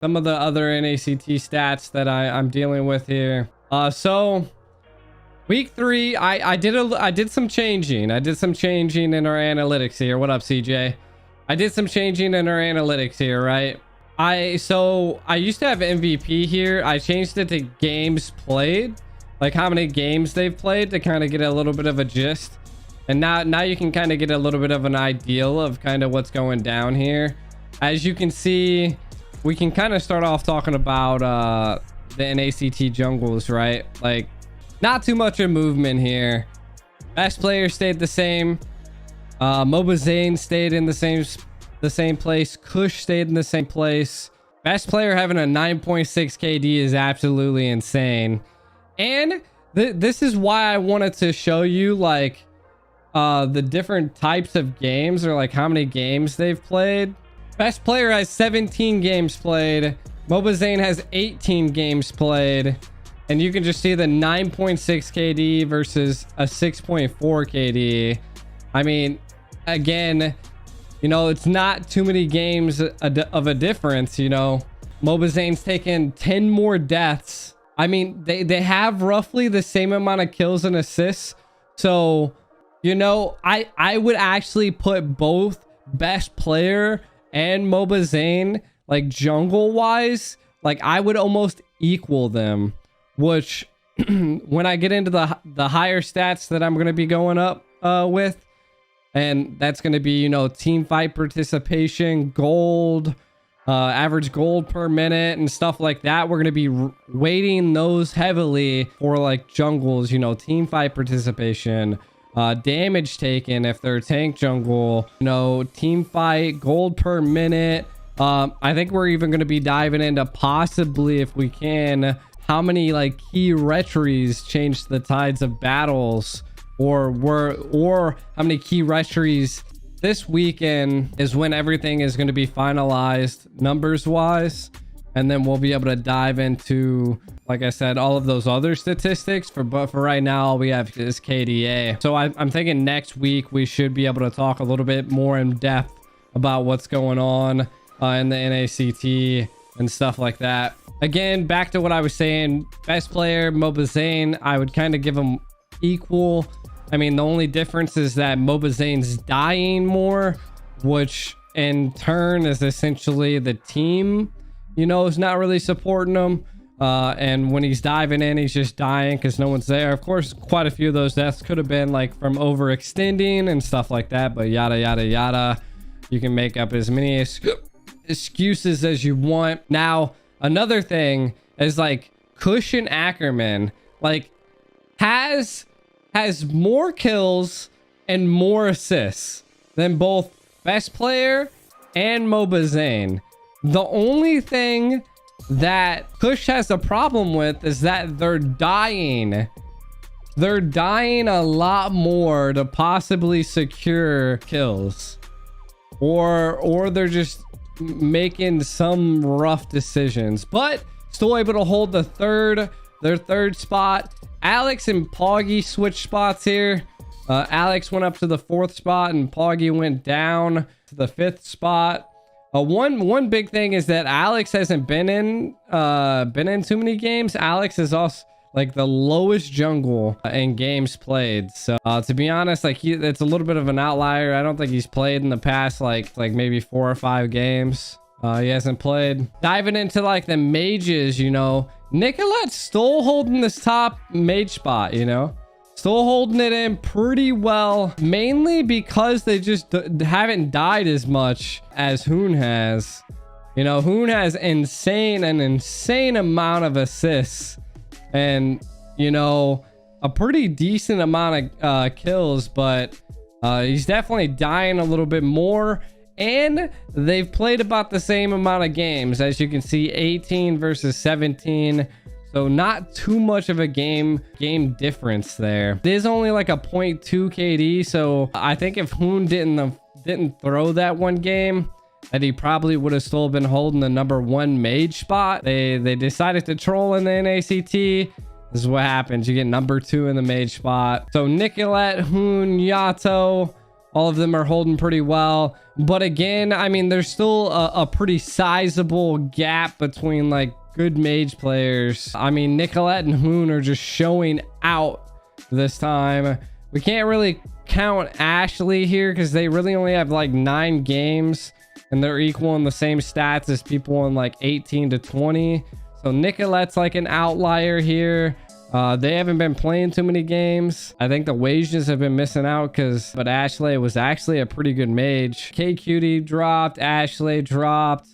some of the other NACT stats that I'm dealing with here. So week 3, I did some changing. I did some changing in our analytics here. What up, CJ? I did some changing in our analytics here, right? So I used to have MVP here. I changed it to games played, like how many games they've played, to kind of get a little bit of a gist. And now you can kind of get a little bit of an ideal of kind of what's going down here. As you can see, we can kind of start off talking about the NACT jungles, right? Like, not too much of movement here. Best player stayed the same. Mobazane stayed in the same place. Kush stayed in the same place. Best player having a 9.6 KD is absolutely insane. And this is why I wanted to show you like the different types of games, or like how many games they've played. Best player has 17 games played. Mobazane has 18 games played. And you can just see the 9.6 KD versus a 6.4 KD. I mean, again, you know, it's not too many games of a difference, you know. Mobazane's taken 10 more deaths. I mean, they have roughly the same amount of kills and assists. So, you know, I would actually put both best player and Mobazane, like jungle wise, like I would almost equal them, which when I get into the higher stats that I'm going to be going up with, and that's going to be, you know, team fight participation, gold, average gold per minute and stuff like that. We're going to be weighting those heavily for like jungles, you know, team fight participation, damage taken if they're tank jungle, you know, team fight, gold per minute. I think we're even going to be diving into possibly, if we can, how many like key retries changed the tides of battles, or how many key retries this weekend is when everything is going to be finalized numbers wise. And then we'll be able to dive into, like I said, all of those other statistics. But for right now, all we have is KDA. So I'm thinking next week we should be able to talk a little bit more in depth about what's going on in the NACT and stuff like that. Again, back to what I was saying, best player Mobazane, I would kind of give him equal. I mean, the only difference is that Mobazane's dying more, which in turn is essentially the team, you know, is not really supporting him. And when he's diving in, he's just dying because no one's there. Of course, quite a few of those deaths could have been like from overextending and stuff like that, but yada, yada, yada. You can make up as many excuses as you want. Now, another thing is like Kush and Ackerman, like has more kills and more assists than both best player and Mobazane. The only thing that Kush has a problem with is that they're dying. They're dying a lot more to possibly secure kills. Or they're just making some rough decisions, but still able to hold their third spot. Alex and Poggy switched spots here. Alex went up to the 4th spot and Poggy went down to the 5th spot. One big thing is that Alex hasn't been in too many games. Alex is also like the lowest jungle in games played. So to be honest, like it's a little bit of an outlier. I don't think he's played in the past like maybe 4 or 5 games. He hasn't played. Diving into like the mages, you know, Nicolette's still holding this top mage spot, you know, still holding it in pretty well, mainly because they just haven't died as much as Hoon has. You know, Hoon has an insane amount of assists and, you know, a pretty decent amount of kills, but he's definitely dying a little bit more. And they've played about the same amount of games, as you can see, 18 versus 17. So not too much of a game difference there. It is only like a 0.2 KD. So I think if Hoon didn't throw that one game, that he probably would have still been holding the #1 mage spot. They decided to troll in the NACT. This is what happens. You get #2 in the mage spot. So Nicolette, Hoon, Yato, All of them are holding pretty well. But again, I mean, there's still a pretty sizable gap between like good mage players. I mean, Nicolette and Hoon are just showing out this time. We can't really count Ashley here because they really only have like 9 games and they're equal in the same stats as people in like 18 to 20. So Nicolette's like an outlier here. They haven't been playing too many games. I think the Wasians have been missing out but Ashley was actually a pretty good mage. K Cutie dropped, Ashley dropped.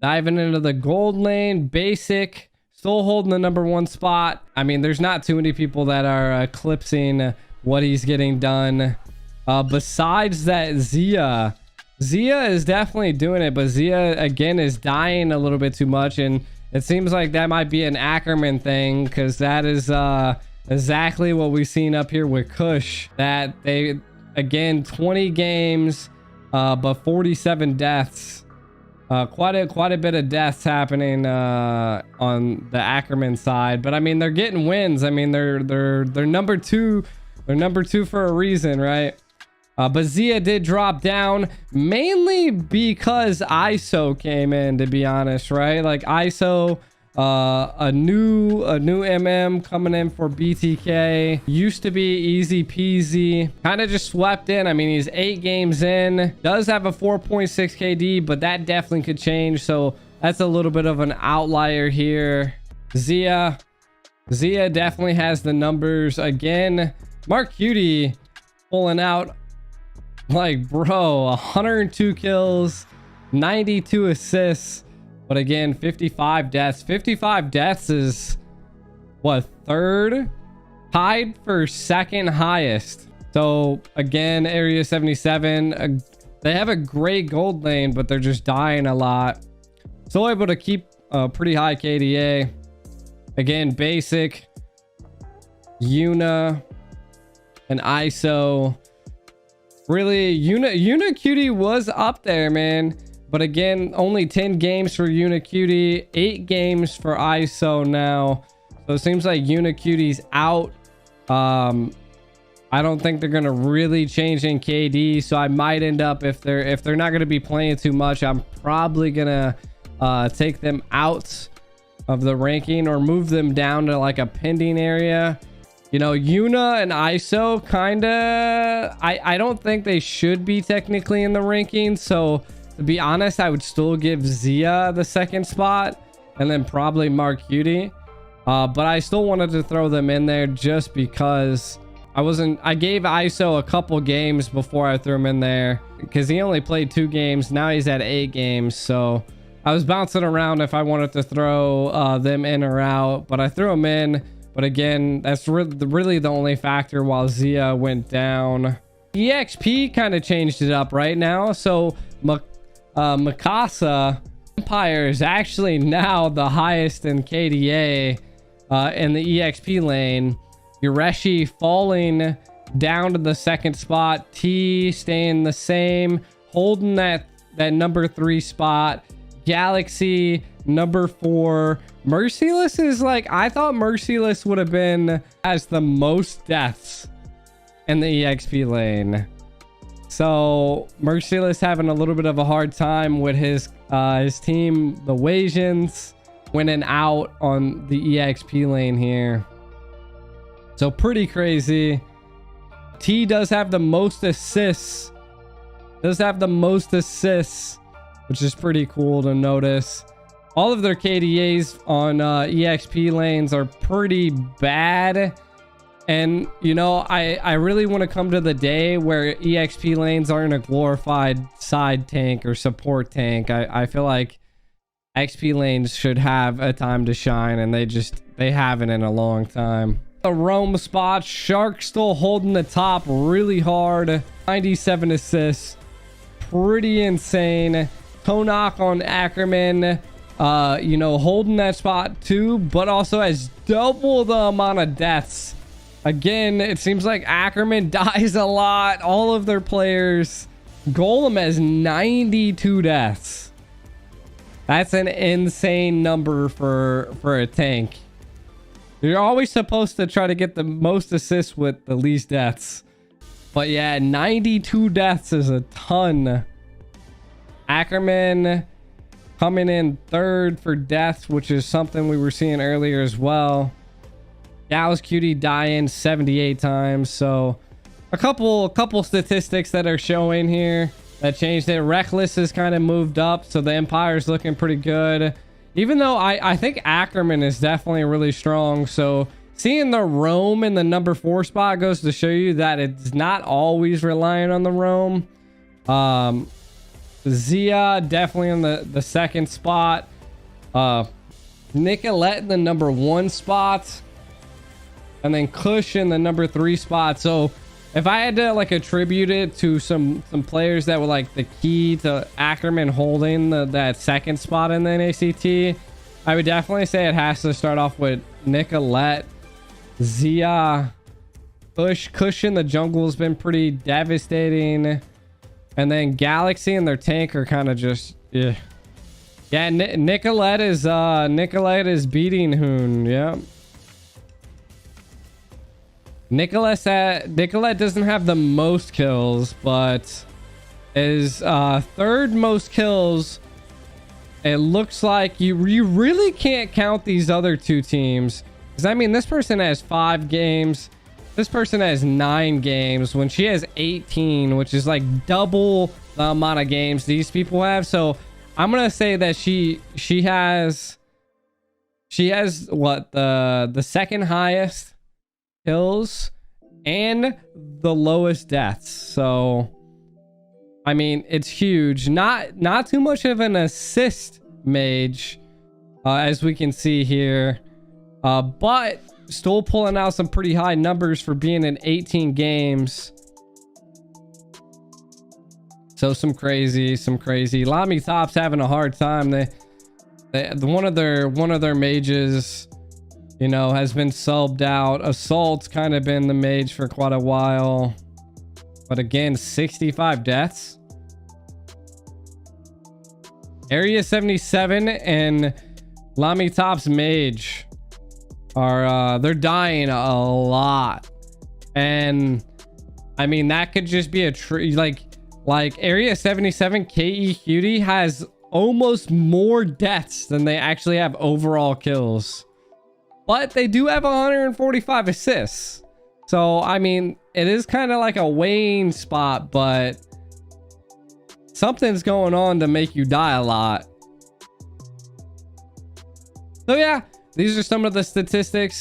Diving into the gold lane, Basic still holding the #1 spot. I mean, there's not too many people that are eclipsing what he's getting done. Besides that, Zia is definitely doing it, but Zia again is dying a little bit too much, and it seems like that might be an Ackerman thing, because that is exactly what we've seen up here with Kush. That they, again, 20 games, but 47 deaths. Quite a bit of deaths happening on the Ackerman side. But I mean, they're getting wins. I mean, they're number 2. They're number 2 for a reason, right? But Zia did drop down mainly because ISO came in, to be honest, right? Like ISO, a new MM coming in for BTK. Used to be easy peasy, kind of just swept in. I mean, he's 8 games in, does have a 4.6 KD, but that definitely could change. So that's a little bit of an outlier here. Zia definitely has the numbers again. Mark Cutie pulling out. Like, bro, 102 kills, 92 assists, but again, 55 deaths. 55 deaths is what, 3rd? Tied for 2nd highest. So again, Area 77, they have a great gold lane, but they're just dying a lot. Still able to keep a pretty high KDA. Again, Basic, Yuna, and ISO. Really, Yuna Cutie was up there, man. But again, only 10 games for Yuna Cutie, 8 games for ISO now. So it seems like Yuna Cutie's out. I don't think they're gonna really change in KD. So I might end up, if they're not gonna be playing too much, I'm probably gonna take them out of the ranking or move them down to like a pending area. You know, Yuna and ISO kind of, I don't think they should be technically in the rankings. So to be honest, I would still give Zia the 2nd spot and then probably Mark Cutie. But I still wanted to throw them in there just because I gave ISO a couple games before I threw him in there because he only played 2 games. Now he's at 8 games. So I was bouncing around if I wanted to throw them in or out, but I threw them in. But again, that's really the only factor while Zia went down. EXP kind of changed it up right now. So Mikasa Empire is actually now the highest in KDA in the EXP lane. Yureshi falling down to the 2nd spot. T staying the same, holding that number 3 spot. Galaxy number 4. Merciless is like, I thought Merciless would have been as the most deaths in the EXP lane. So Merciless having a little bit of a hard time with his team, the Wasians, winning out on the EXP lane here. So pretty crazy. T does have the most assists. Which is pretty cool to notice. All of their KDAs on EXP lanes are pretty bad. And, you know, I really want to come to the day where EXP lanes aren't a glorified side tank or support tank. I feel like XP lanes should have a time to shine, and they haven't in a long time. The roam spot, Shark still holding the top really hard. 97 assists. Pretty insane. Toe knock on Ackerman. You know, holding that spot too, but also has double the amount of deaths. Again, it seems like Ackerman dies a lot. All of their players. Golem has 92 deaths. That's an insane number for a tank. You're always supposed to try to get the most assists with the least deaths. But yeah, 92 deaths is a ton. Ackerman coming in third for deaths, which is something we were seeing earlier as well. Dallas Cutie dying 78 times. So a couple statistics that are showing here that changed it. Reckless has kind of moved up, so the Empire's looking pretty good. Even though I think Ackerman is definitely really strong. So seeing the roam in the number 4 spot goes to show you that it's not always relying on the roam. Zia definitely in the second spot. Nicolette in the number 1 spot. And then Kush in the number 3 spot. So if I had to like attribute it to some players that were like the key to Ackerman holding that second spot in the NACT, I would definitely say it has to start off with Nicolette, Zia, Kush in the jungle has been pretty devastating, and then Galaxy and their tank are kind of just yeah. Nicolette is beating Hoon. Yeah. Nicolette doesn't have the most kills, but is third most kills. It looks like you really can't count these other 2 teams, because I mean this person has 5 games, this person has 9 games when she has 18, which is like double the amount of games these people have. So I'm gonna say that she has what, the second highest kills and the lowest deaths. So I mean it's huge. Not too much of an assist mage, as we can see here, but still pulling out some pretty high numbers for being in 18 games. So some crazy. LaimiTop's having a hard time. One of their mages, you know, has been subbed out. Assault's kind of been the mage for quite a while, but again, 65 deaths. Area 77 and LaimiTop's mage are they're dying a lot, and I mean that could just be a like Area 77 KE Cutie has almost more deaths than they actually have overall kills, but they do have 145 assists. So I mean it is kind of like a weighing spot, but something's going on to make you die a lot. So yeah, these are some of the statistics.